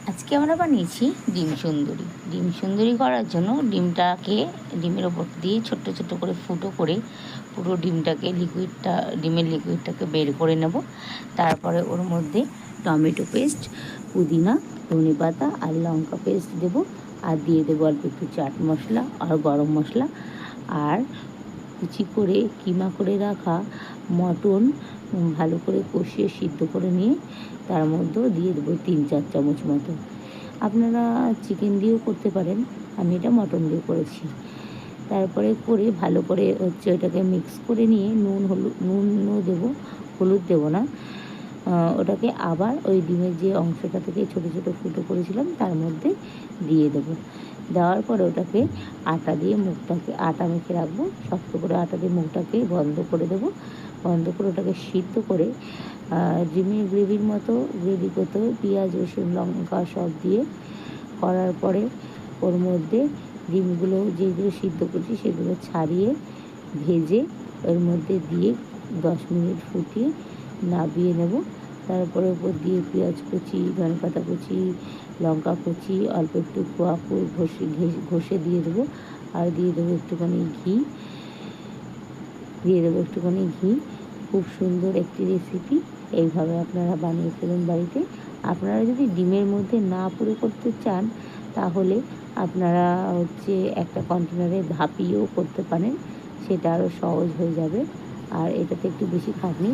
আজকে আমরা বানিয়েছি ডিম সুন্দরী। ডিম সুন্দরী করার জন্য ডিমের ওপর দিয়ে ছোট্ট ছোট্ট করে ফুটো করে পুরো ডিমের লিকুইডটাকে বের করে নেব। তারপরে ওর মধ্যে টমেটো পেস্ট, পুদিনা, ধনেপাতা আর লঙ্কা পেস্ট দেব, আর দিয়ে দেবো অল্প একটু চাট মশলা আর গরম মশলা, আর কুচি করে কিমা করে রাখা মটন ভালো করে কষিয়ে সিদ্ধ করে নিয়ে তার মধ্যেও দিয়ে দেবো 3-4 চামচ মতো। আপনারা চিকেন দিয়েও করতে পারেন, আমি এটা মটন দিয়ে করেছি। তারপরে করে ভালো করে ওটাকে মিক্স করে নিয়ে নুনও দেবো, হলুদ দেবো না। ওটাকে আবার ওই ডিমের যে অংশটা থেকে ছোটো ছোটো ফুটো করেছিলাম তার মধ্যে দিয়ে দেবো। দেওয়ার পরে ওটাকে আটা মেখে রাখবো, শক্ত করে আটা দিয়ে মুখটাকে বন্ধ করে দেবো। বন্ধ করে ওটাকে সিদ্ধ করে ডিমের গ্রেভির মতো গ্রেভি করতে হবে, পেঁয়াজ রসুন লঙ্কা সব দিয়ে করার পরে ওর মধ্যে ডিমগুলো যেগুলো সিদ্ধ করছি সেগুলো ছাড়িয়ে ভেজে ওর মধ্যে দিয়ে 10 মিনিট ফুটিয়ে নাবিয়ে নেব। তারপরে ওপর দিয়ে পেঁয়াজ কুচি, ধনেপাতা কুচি, লঙ্কা কুচি, অল্প একটু কোয়াকুর ঘষে দিয়ে দেবো, আর দিয়ে দেবো একটুখানি ঘি। খুব সুন্দর একটি রেসিপি, এইভাবে আপনারা বানিয়ে ফেলুন বাড়িতে। আপনারা যদি ডিমের মধ্যে না পুরো করতে চান তাহলে আপনারা একটা কন্টেনারে ভাপিয়েও করতে পারেন, সেটা আরও সহজ হয়ে যাবে। আর এটাতে একটু বেশি খাটনি